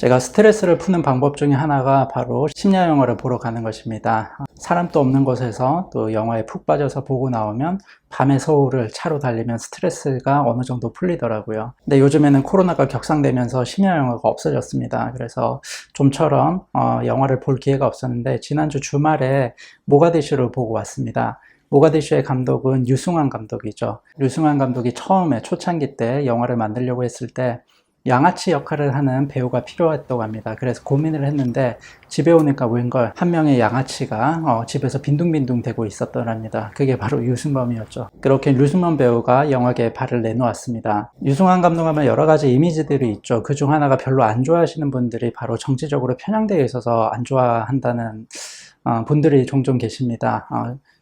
제가 스트레스를 푸는 방법 중에 하나가 바로 심야 영화를 보러 가는 것입니다. 사람도 없는 곳에서 또 영화에 푹 빠져서 보고 나오면 밤의 서울을 차로 달리면 스트레스가 어느 정도 풀리더라고요. 근데 요즘에는 코로나가 격상되면서 심야 영화가 없어졌습니다. 그래서 좀처럼 영화를 볼 기회가 없었는데 지난주 주말에 모가디슈를 보고 왔습니다. 모가디슈의 감독은 유승환 감독이죠. 유승환 감독이 처음에 초창기 때 영화를 만들려고 했을 때 양아치 역할을 하는 배우가 필요했다고 합니다. 그래서 고민을 했는데 집에 오니까 웬걸 한 명의 양아치가 집에서 빈둥빈둥 대고 있었더랍니다. 그게 바로 유승범이었죠. 그렇게 유승범 배우가 영화계에 발을 내놓았습니다. 유승환 감독하면 여러 가지 이미지들이 있죠. 그중 하나가 별로 안 좋아하시는 분들이 바로 정치적으로 편향되어 있어서 안 좋아한다는 분들이 종종 계십니다.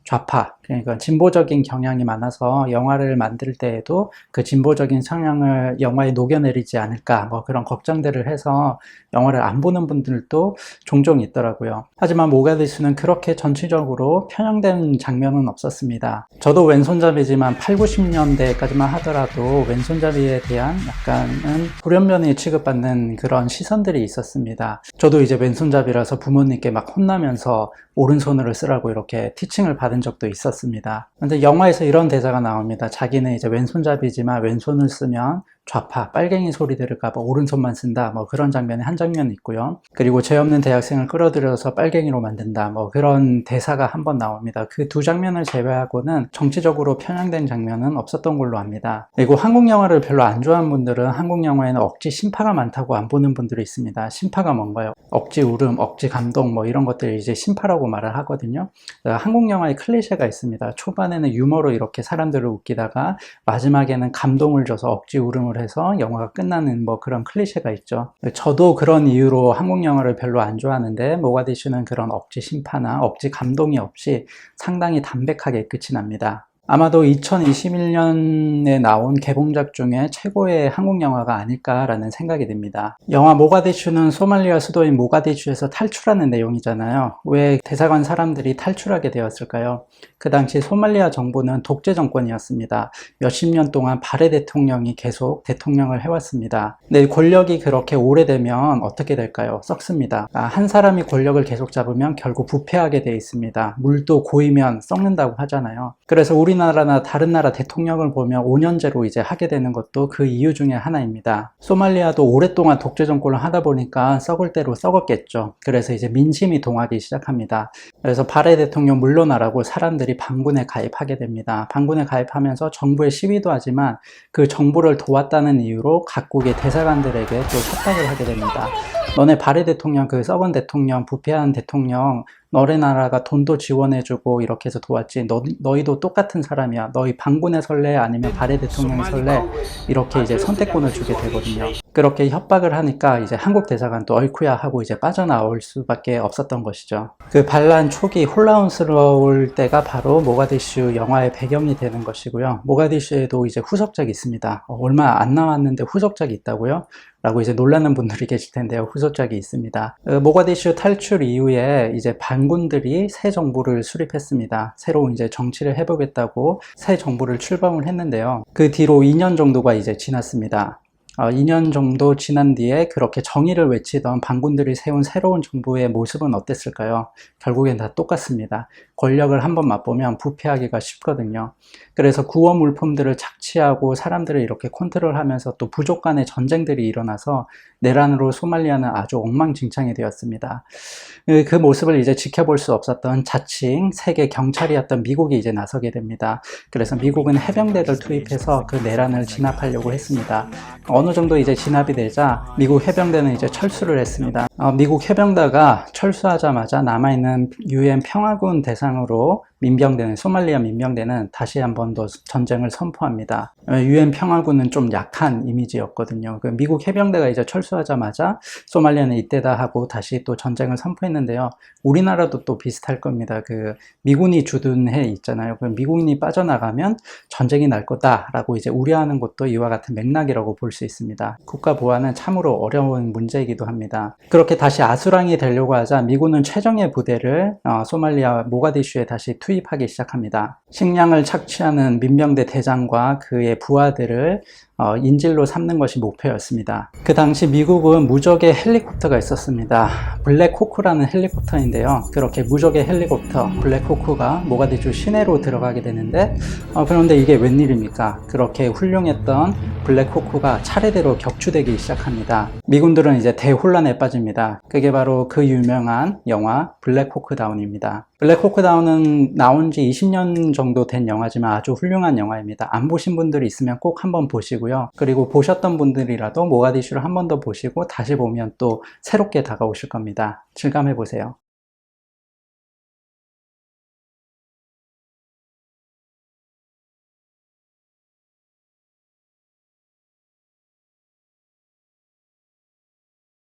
좌파, 그러니까 진보적인 경향이 많아서 영화를 만들 때에도 그 진보적인 성향을 영화에 녹여내리지 않을까 뭐 그런 걱정들을 해서 영화를 안 보는 분들도 종종 있더라고요. 하지만 모가디슈는 그렇게 전체적으로 편향된 장면은 없었습니다. 저도 왼손잡이지만 8, 90년대까지만 하더라도 왼손잡이에 대한 약간은 불연변이 취급받는 그런 시선들이 있었습니다. 저도 이제 왼손잡이라서 부모님께 막 혼나면서 오른손으로 쓰라고 이렇게 티칭을 받은 적도 있었습니다. 근데 영화에서 이런 대사가 나옵니다. 자기는 이제 왼손잡이지만 왼손을 쓰면 좌파, 빨갱이 소리 들을까봐 오른손만 쓴다. 뭐 그런 장면이 한 장면 있고요. 그리고 죄 없는 대학생을 끌어들여서 빨갱이로 만든다. 뭐 그런 대사가 한 번 나옵니다. 그 두 장면을 제외하고는 정치적으로 편향된 장면은 없었던 걸로 압니다. 그리고 한국 영화를 별로 안 좋아하는 분들은 한국 영화에는 억지 신파가 많다고 안 보는 분들이 있습니다. 신파가 뭔가요? 억지 울음, 억지 감동 뭐 이런 것들을 이제 신파라고 말을 하거든요. 한국 영화의 클리셰가 있습니다. 초반에는 유머로 이렇게 사람들을 웃기다가 마지막에는 감동을 줘서 억지 울음을 해서 영화가 끝나는 뭐 그런 클리셰가 있죠. 저도 그런 이유로 한국 영화를 별로 안 좋아하는데 모가디슈는 그런 억지 심파나 억지 감동이 없이 상당히 담백하게 끝이 납니다. 아마도 2021년에 나온 개봉작 중에 최고의 한국 영화가 아닐까라는 생각이 듭니다. 영화 모가디슈는 소말리아 수도인 모가디슈에서 탈출하는 내용이잖아요. 왜 대사관 사람들이 탈출하게 되었을까요? 그 당시 소말리아 정부는 독재 정권이었습니다. 몇십 년 동안 바레 대통령이 계속 대통령을 해왔습니다. 근데 권력이 그렇게 오래되면 어떻게 될까요? 썩습니다. 한 사람이 권력을 계속 잡으면 결국 부패하게 돼 있습니다. 물도 고이면 썩는다고 하잖아요. 그래서 우리나라나 다른 나라 대통령을 보면 5년제로 이제 하게 되는 것도 그 이유 중에 하나입니다. 소말리아도 오랫동안 독재 정권을 하다 보니까 썩을 대로 썩었겠죠. 그래서 이제 민심이 동하기 시작합니다. 그래서 바레 대통령 물러나라고 사람들이 반군에 가입하게 됩니다. 반군에 가입하면서 정부에 시위도 하지만 그 정부를 도왔다는 이유로 각국의 대사관들에게 또 협박을 하게 됩니다. 너네 바레 대통령, 그 썩은 대통령, 부패한 대통령, 너네 나라가 돈도 지원해주고 이렇게 해서 도왔지. 너희도 똑같은 사람이야. 너희 반군에 설래 아니면 바레 대통령에 설래, 이렇게 이제 선택권을 주게 되거든요. 그렇게 협박을 하니까 이제 한국 대사관도 어이쿠야 하고 이제 빠져나올 수밖에 없었던 것이죠. 그 반란 초기 혼란스러울 때가 바로 모가디슈 영화의 배경이 되는 것이고요. 모가디슈에도 이제 후속작이 있습니다. 얼마 안 나왔는데 후속작이 있다고요? 라고 이제 놀라는 분들이 계실 텐데요. 후속작이 있습니다. 모가디슈 탈출 이후에 이제 반군들이 새 정부를 수립했습니다. 새로운 이제 정치를 해보겠다고 새 정부를 출범을 했는데요. 그 뒤로 2년 정도가 이제 지났습니다. 2년 정도 지난 뒤에 그렇게 정의를 외치던 반군들이 세운 새로운 정부의 모습은 어땠을까요? 결국엔 다 똑같습니다. 권력을 한번 맛보면 부패하기가 쉽거든요. 그래서 구워 물품들을 착취하고 사람들을 이렇게 컨트롤하면서 또 부족 간의 전쟁들이 일어나서 내란으로 소말리아는 아주 엉망진창이 되었습니다. 그 모습을 이제 지켜볼 수 없었던 자칭 세계 경찰이었던 미국이 이제 나서게 됩니다. 그래서 미국은 해병대를 투입해서 그 내란을 진압하려고 했습니다. 어느 정도 이제 진압이 되자 미국 해병대는 이제 철수를 했습니다. 미국 해병대가 철수하자마자 남아있는 UN 평화군 대상으로 민병대는, 소말리아 민병대는 다시 한 번 더 전쟁을 선포합니다. UN 평화군은 좀 약한 이미지였거든요. 그 미국 해병대가 이제 철수하자마자 소말리아는 이때다 하고 다시 또 전쟁을 선포했는데요. 우리나라도 또 비슷할 겁니다. 그 미군이 주둔 해 있잖아요. 그 미군이 빠져나가면 전쟁이 날 거다라고 이제 우려하는 것도 이와 같은 맥락이라고 볼 수 있습니다. 국가 보안은 참으로 어려운 문제이기도 합니다. 그렇게 다시 아수랑이 되려고 하자 미군은 최정예 부대를 소말리아 모가디슈에 다시 투입하기 시작합니다. 식량을 착취하는 민병대 대장과 그의 부하들을 인질로 삼는 것이 목표였습니다. 그 당시 미국은 무적의 헬리콥터가 있었습니다. 블랙호크라는 헬리콥터인데요. 그렇게 무적의 헬리콥터 블랙호크가 모가디슈 시내로 들어가게 되는데 그런데 이게 웬일입니까? 그렇게 훌륭했던 블랙호크가 차례대로 격추되기 시작합니다. 미군들은 이제 대혼란에 빠집니다. 그게 바로 그 유명한 영화 블랙호크다운입니다. 블랙호크다운은 나온 지 20년 정도 된 영화지만 아주 훌륭한 영화입니다. 안 보신 분들이 있으면 꼭 한번 보시고요. 그리고 보셨던 분들이라도 모가디슈를 한 번 더 보시고 다시 보면 또 새롭게 다가오실 겁니다. 실감해 보세요.